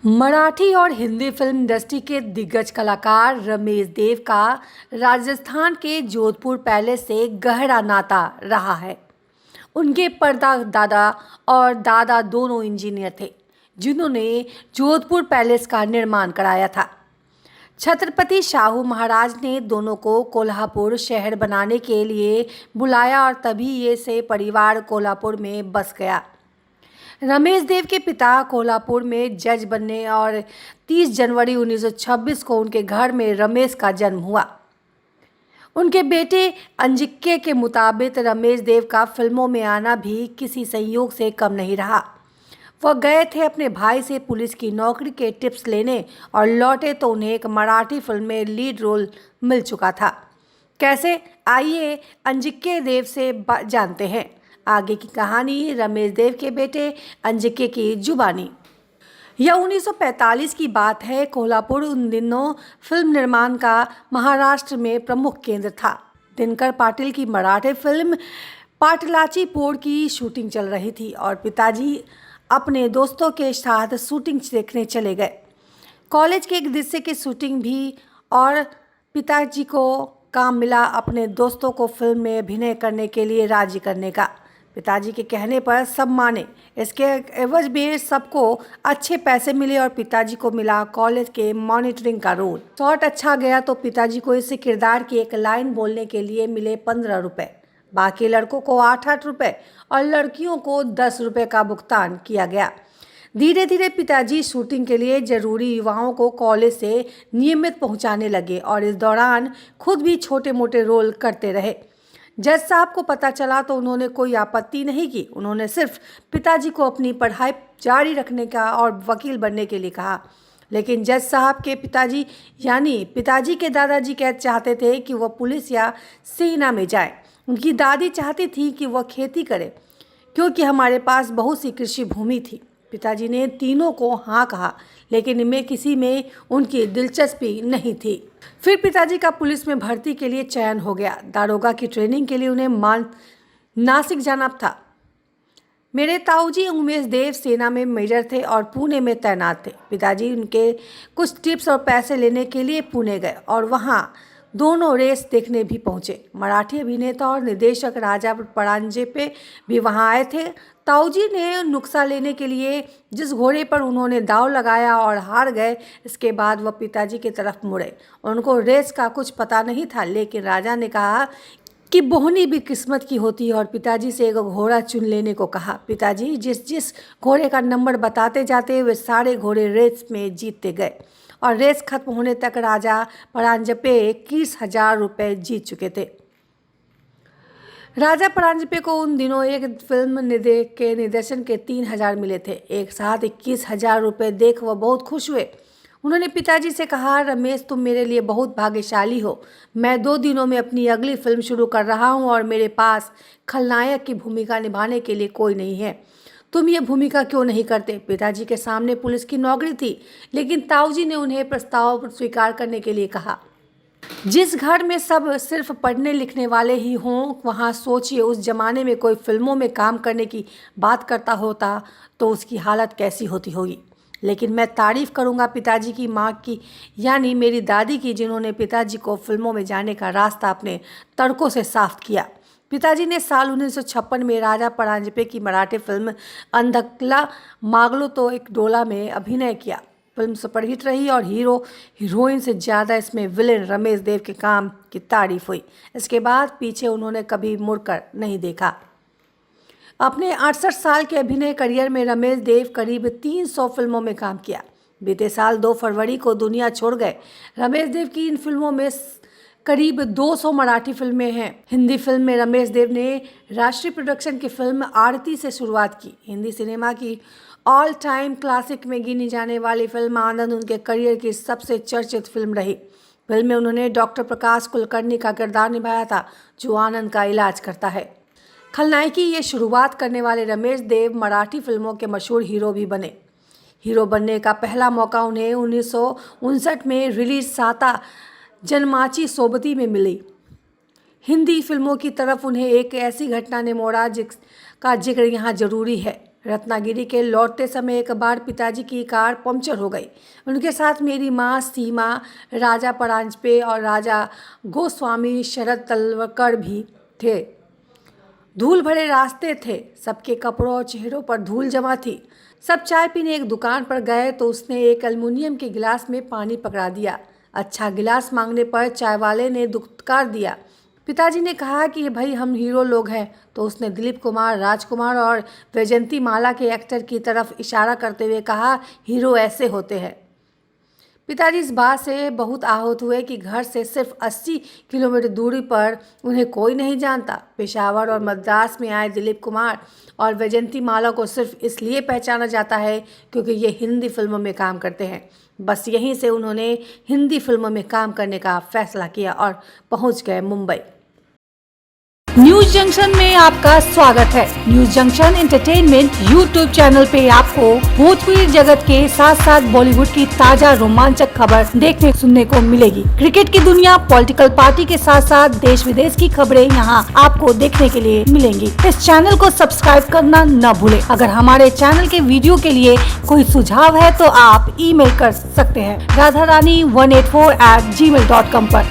मराठी और Hindi film industry के दिग्गज कलाकार रमेश देव का राजस्थान के जोधपुर पैलेस से गहरा नाता रहा है। उनके परदादा और दादा दोनों इंजीनियर थे, जिन्होंने जोधपुर पैलेस का निर्माण कराया था। छत्रपति शाहू महाराज ने दोनों को कोल्हापुर शहर बनाने के लिए बुलाया और तभी ये से परिवार कोल्हापुर में बस गया। रमेश देव के पिता कोल्हापुर में जज बनने और 30 जनवरी 1926 को उनके घर में रमेश का जन्म हुआ। उनके बेटे अंजिक्य के मुताबिक रमेश देव का फिल्मों में आना भी किसी संयोग से कम नहीं रहा। वह गए थे अपने भाई से पुलिस की नौकरी के टिप्स लेने और लौटे तो उन्हें एक मराठी फिल्म में लीड रोल मिल चुका था। कैसे, आइए अंजिक्य देव से जानते हैं। आगे की कहानी रमेश देव के बेटे अंजिक्य की जुबानी। यह 1945 की बात है। कोल्हापुर उन दिनों फिल्म निर्माण का महाराष्ट्र में प्रमुख केंद्र था। दिनकर पाटिल की मराठी फिल्म पाटलाची पोर की शूटिंग चल रही थी और पिताजी अपने दोस्तों के साथ शूटिंग देखने चले गए। कॉलेज के एक दृश्य की शूटिंग भी, और पिताजी को काम मिला अपने दोस्तों को फिल्म में अभिनय करने के लिए राजी करने का। पिताजी के कहने पर सब माने। इसके एवज में सबको अच्छे पैसे मिले और पिताजी को मिला कॉलेज के मॉनिटरिंग का रोल। शॉट अच्छा गया तो पिताजी को इस किरदार की एक लाइन बोलने के लिए मिले 15 रुपये। बाकी लड़कों को 8-8 रुपये और लड़कियों को 10 रुपये का भुगतान किया गया। धीरे धीरे पिताजी शूटिंग के लिए जरूरी युवाओं को कॉलेज से नियमित पहुंचाने लगे और इस दौरान खुद भी छोटे मोटे रोल करते रहे। जज साहब को पता चला तो उन्होंने कोई आपत्ति नहीं की। उन्होंने सिर्फ पिताजी को अपनी पढ़ाई जारी रखने का और वकील बनने के लिए कहा। लेकिन जज साहब के पिताजी यानी पिताजी के दादाजी चाहते थे कि वह पुलिस या सेना में जाए। उनकी दादी चाहती थी कि वह खेती करे, क्योंकि हमारे पास बहुत सी कृषि भूमि थी। पिताजी ने तीनों को हाँ कहा, लेकिन इनमें किसी में उनकी दिलचस्पी नहीं थी। फिर पिताजी का पुलिस में भर्ती के लिए चयन हो गया। दारोगा की ट्रेनिंग के लिए उन्हें नासिक जाना था। मेरे ताऊजी उमेश देव सेना में मेजर थे और पुणे में तैनात थे। पिताजी उनके कुछ टिप्स और पैसे लेने के लिए पुणे गए और वहाँ दोनों रेस देखने भी पहुँचे। मराठी अभिनेता और निर्देशक राजा परांजपे भी वहाँ आए थे। ताऊजी ने नुक्सा लेने के लिए जिस घोड़े पर उन्होंने दांव लगाया और हार गए, इसके बाद वह पिताजी की तरफ मुड़े। उनको रेस का कुछ पता नहीं था, लेकिन राजा ने कहा कि बोहनी भी किस्मत की होती है और पिताजी से एक घोड़ा चुन लेने को कहा। पिताजी जिस जिस घोड़े का नंबर बताते जाते वे सारे घोड़े रेस में जीतते गए और रेस खत्म होने तक राजा परांजपे 21,000 रुपये जीत चुके थे। राजा परांजपे को उन दिनों एक फिल्म के निर्देशन के 3,000 मिले थे। एक साथ 21,000 रुपये देख वह बहुत खुश हुए। उन्होंने पिताजी से कहा, रमेश तुम मेरे लिए बहुत भाग्यशाली हो। मैं 2 दिनों में अपनी अगली फिल्म शुरू कर रहा हूँ और मेरे पास खलनायक की भूमिका निभाने के लिए कोई नहीं है। तुम ये भूमिका क्यों नहीं करते? पिताजी के सामने पुलिस की नौकरी थी, लेकिन ताऊजी ने उन्हें प्रस्ताव स्वीकार करने के लिए कहा। जिस घर में सब सिर्फ पढ़ने लिखने वाले ही हों, वहाँ सोचिए उस जमाने में कोई फिल्मों में काम करने की बात करता होता तो उसकी हालत कैसी होती होगी। लेकिन मैं तारीफ़ करूँगा पिताजी की माँ की, यानी मेरी दादी की, जिन्होंने पिताजी को फिल्मों में जाने का रास्ता अपने तड़कों से साफ किया। पिताजी ने साल 1956 में राजा परांजपे की मराठी फिल्म अंधकला मागलो तो एक डोला में अभिनय किया। फिल्म सुपरहिट रही और हीरोइन से ज़्यादा इसमें विलेन रमेश देव के काम की तारीफ हुई। इसके बाद पीछे उन्होंने कभी मुड़कर नहीं देखा। अपने 68 साल के अभिनय करियर में रमेश देव करीब 300 फिल्मों में काम किया। बीते साल 2 फरवरी को दुनिया छोड़ गए। रमेश देव की इन फिल्मों में करीब 200 मराठी फिल्में हैं। हिंदी फिल्म में रमेश देव ने राष्ट्रीय प्रोडक्शन की फिल्म आरती से शुरुआत की। हिंदी सिनेमा की ऑल टाइम क्लासिक में गिनी जाने वाली फिल्म आनंद उनके करियर की सबसे चर्चित फिल्म रही। फिल्म में उन्होंने डॉक्टर प्रकाश कुलकर्णी का किरदार निभाया था, जो आनंद का इलाज करता है। खलनायकी ये शुरुआत करने वाले रमेश देव मराठी फिल्मों के मशहूर हीरो भी बने। हीरो बनने का पहला मौका उन्हें 1959 में रिलीज साता जन्माची सोबती में मिली। हिंदी फिल्मों की तरफ उन्हें एक ऐसी घटना ने मोड़ा जिसका जिक्र यहाँ जरूरी है। रत्नागिरी के लौटते समय एक बार पिताजी की कार पंक्चर हो गई। उनके साथ मेरी माँ सीमा, राजा परांजपे और राजा गोस्वामी शरद तलवकर भी थे। धूल भरे रास्ते थे, सबके कपड़ों और चेहरों पर धूल जमा थी। सब चाय पीने एक दुकान पर गए तो उसने एक एल्युमिनियम के गिलास में पानी पकड़ा दिया। अच्छा गिलास मांगने पर चाय वाले ने दुत्कार दिया। पिताजी ने कहा कि भाई हम हीरो लोग हैं, तो उसने दिलीप कुमार, राजकुमार और वैजयंती माला के एक्टर की तरफ इशारा करते हुए कहा, हीरो ऐसे होते हैं। पिताजी इस बात से बहुत आहत हुए कि घर से सिर्फ 80 किलोमीटर दूरी पर उन्हें कोई नहीं जानता। पेशावर और मद्रास में आए दिलीप कुमार और वैजयंती माला को सिर्फ इसलिए पहचाना जाता है क्योंकि ये हिंदी फिल्मों में काम करते हैं। बस यहीं से उन्होंने हिंदी फिल्मों में काम करने का फैसला किया और पहुंच गए मुंबई। न्यूज जंक्शन में आपका स्वागत है। News junction entertainment YouTube channel पे आपको भोजपुरी जगत के साथ साथ बॉलीवुड की ताजा रोमांचक खबर देखने सुनने को मिलेगी। क्रिकेट की दुनिया, पॉलिटिकल पार्टी के साथ साथ देश विदेश की खबरें यहां आपको देखने के लिए मिलेंगी। इस चैनल को सब्सक्राइब करना न भूले। अगर हमारे चैनल के वीडियो के लिए कोई सुझाव है तो आप email कर सकते हैं radharani184@gmail.com पर।